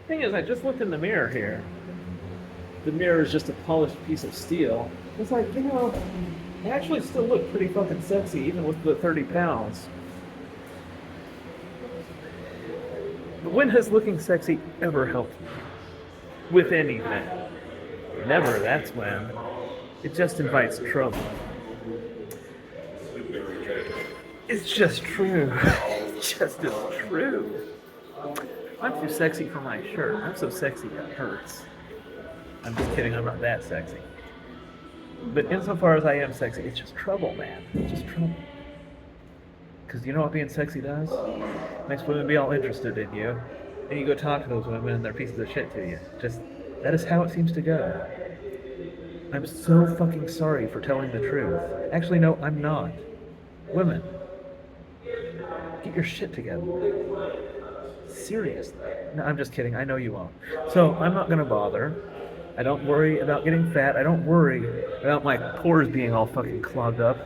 Thing is, I just looked in the mirror here. The mirror is just a polished piece of steel. It's like, I actually still look pretty fucking sexy, even with the 30 pounds. But when has looking sexy ever helped me? With anything? Never, that's when. It just invites trouble. It's just true. It's just as true. I'm too sexy for my shirt. I'm so sexy that hurts. I'm just kidding, I'm not that sexy. But insofar as I am sexy, it's just trouble, man. It's just trouble. Because you know what being sexy does? Makes women be all interested in you. And you go talk to those women and they're pieces of shit to you. Just, that is how it seems to go. I'm so fucking sorry for telling the truth. Actually, no, I'm not. Women, get your shit together. Seriously. No, I'm just kidding. I know you won't. So I'm not gonna bother. I don't worry about getting fat. I don't worry about my pores being all fucking clogged up.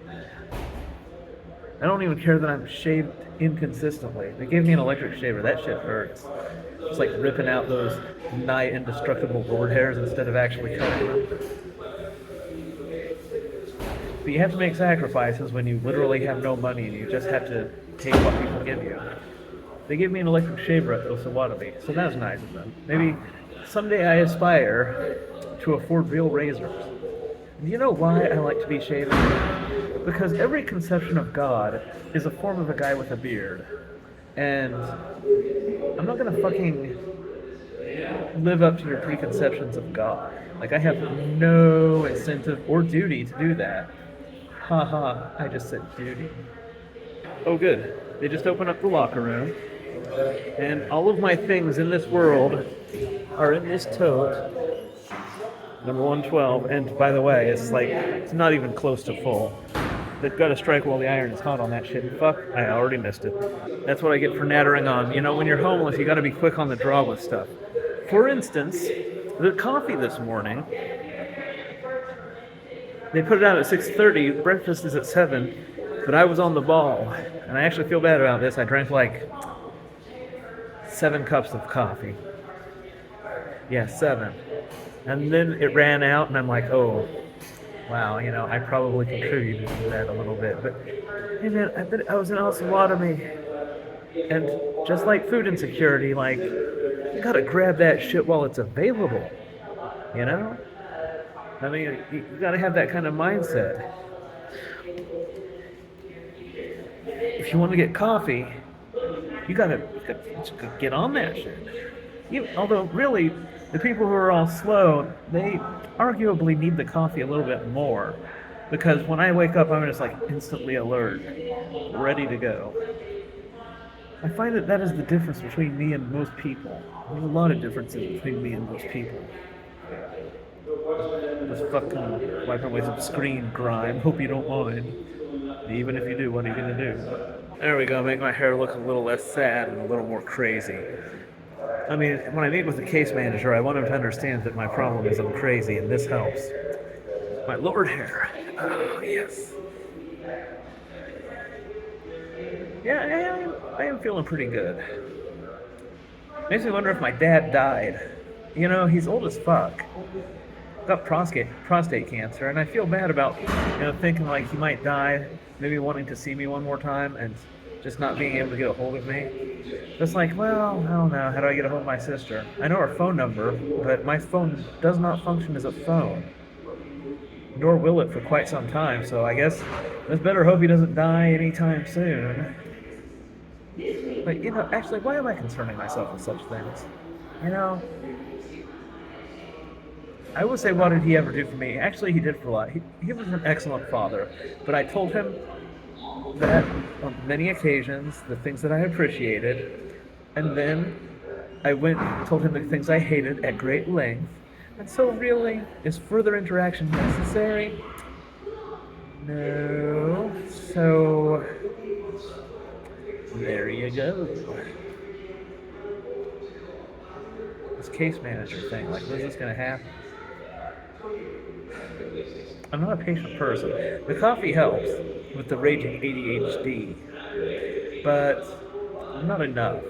I don't even care that I'm shaved inconsistently. They gave me an electric shaver. That shit hurts. It's like ripping out those nigh indestructible board hairs instead of actually cutting them. But you have to make sacrifices when you literally have no money and you just have to take what people give you. They gave me an electric shaver at Osawatomie, so that was nice of them. Maybe someday I aspire to afford real razors. Do you know why I like to be shaven? Because every conception of God is a form of a guy with a beard. And I'm not gonna fucking live up to your preconceptions of God. Like, I have no incentive or duty to do that. Haha, I just said duty. Oh, good. They just opened up the locker room. And all of my things in this world are in this tote. Number 112. And by the way, it's not even close to full. They've got to strike while the iron is hot on that shit. Fuck, I already missed it. That's what I get for nattering on. You know, when you're homeless, you got to be quick on the draw with stuff. For instance, the coffee this morning, they put it out at 6:30. Breakfast is at 7, but I was on the ball, and I actually feel bad about this. I drank like 7 cups of coffee. Yeah, 7. And then it ran out, and I'm like, oh, wow, I probably contributed to that a little bit. But, hey man, I was in Osawatomie, and just like food insecurity, like, you gotta grab that shit while it's available, you know? I mean, you gotta have that kind of mindset. If you want to get coffee, you gotta get on that shit. Although, really, the people who are all slow, they arguably need the coffee a little bit more. Because when I wake up, I'm just like instantly alert, ready to go. I find that is the difference between me and most people. There's a lot of differences between me and most people. Just fucking wiping away some screen grime. Hope you don't mind. Even if you do, what are you gonna do? There we go. Make my hair look a little less sad and a little more crazy. I mean, when I meet with the case manager, I want him to understand that my problem is I'm crazy, and this helps. My lowered hair. Oh, yes. Yeah, I am feeling pretty good. Makes me wonder if my dad died. He's old as fuck. Got prostate cancer, and I feel bad about, thinking like he might die, maybe wanting to see me one more time, and just not being able to get a hold of me. Just like, well, I don't know, how do I get a hold of my sister? I know her phone number, but my phone does not function as a phone. Nor will it for quite some time, so I guess let's better hope he doesn't die anytime soon. But, actually, why am I concerning myself with such things? I would say, what did he ever do for me? Actually, he did for a lot. He was an excellent father, but I told him that on many occasions, the things that I appreciated, and then I went and told him the things I hated at great length. And so really, is further interaction necessary? No. So, there you go. This case manager thing, like, when is this going to happen? I'm not a patient person. The coffee helps with the raging ADHD, but not enough.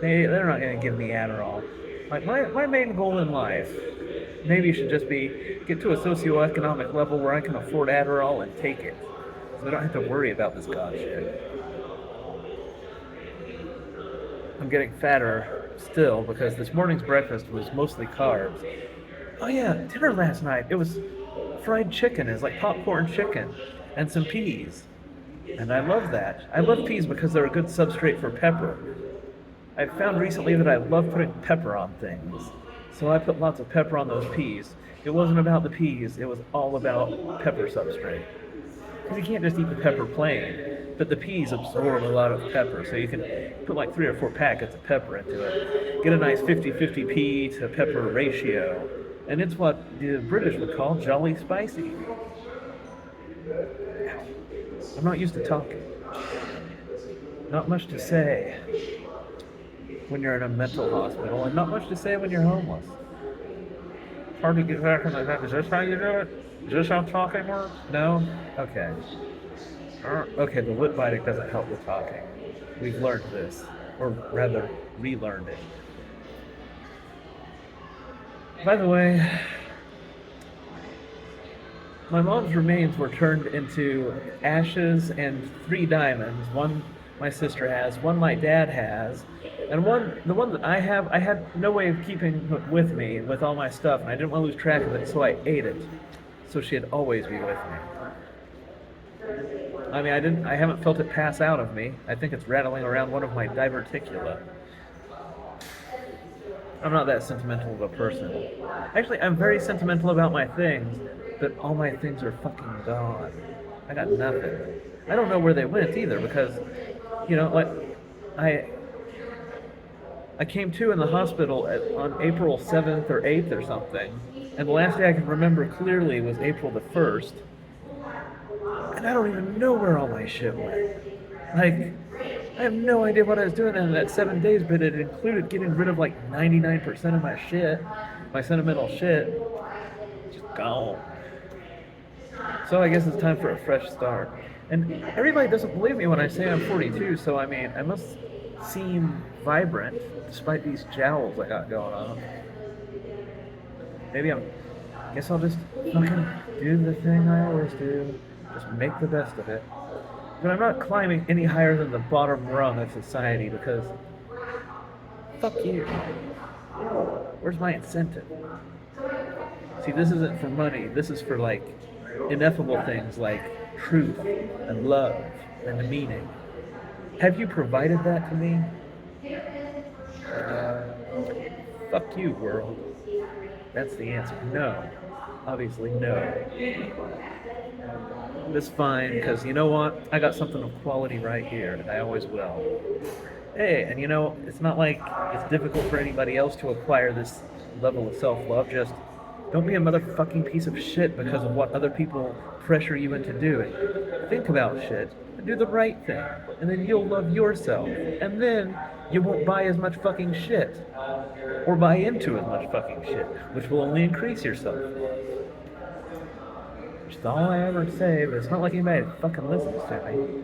They're not gonna give me Adderall. Like my main goal in life, maybe should just be get to a socioeconomic level where I can afford Adderall and take it, so I don't have to worry about this god shit. I'm getting fatter still because this morning's breakfast was mostly carbs. Oh yeah, dinner last night. It was fried chicken. It's like popcorn chicken and some peas. And I love that. I love peas because they're a good substrate for pepper. I've found recently that I love putting pepper on things. So I put lots of pepper on those peas. It wasn't about the peas, it was all about pepper substrate. Because you can't just eat the pepper plain, but the peas absorb a lot of pepper. So you can put like 3 or 4 packets of pepper into it. Get a nice 50-50 pea to pepper ratio. And it's what the British would call jolly spicy. I'm not used to talking. Not much to say when you're in a mental hospital, and not much to say when you're homeless. Hard to get back in the back. Is this how you do it? Is this how talking works? No? Okay. Okay, the lip biting doesn't help with talking. We've learned this. Or rather, relearned it. By the way, my mom's remains were turned into ashes and 3 diamonds. One my sister has, one my dad has, and the one that I have, I had no way of keeping with me with all my stuff, and I didn't want to lose track of it, so I ate it. So she'd always be with me. I mean, I haven't felt it pass out of me. I think it's rattling around one of my diverticula. I'm not that sentimental of a person. Actually, I'm very sentimental about my things, but all my things are fucking gone. I got nothing. I don't know where they went either because, like, I came to in the hospital on April 7th or 8th or something, and the last day I can remember clearly was April the 1st, and I don't even know where all my shit went. Like, I have no idea what I was doing in that 7 days, but it included getting rid of like 99% of my shit, my sentimental shit, just gone. So I guess it's time for a fresh start. And everybody doesn't believe me when I say I'm 42, so I mean, I must seem vibrant despite these jowls I got going on. Guess I'll just fucking do the thing I always do, just make the best of it. But I'm not climbing any higher than the bottom rung of society because fuck you. Where's my incentive? See, this isn't for money. This is for like ineffable things like truth and love and meaning. Have you provided that to me? Fuck you, world. That's the answer. No. Obviously, no. It's fine, because you know what? I got something of quality right here, and I always will. Hey, and it's not like it's difficult for anybody else to acquire this level of self-love. Just don't be a motherfucking piece of shit because of what other people pressure you into doing. Think about shit and do the right thing, and then you'll love yourself, and then you won't buy as much fucking shit, or buy into as much fucking shit, which will only increase yourself. Which is all I ever say, but it's not like anybody fucking listens to me.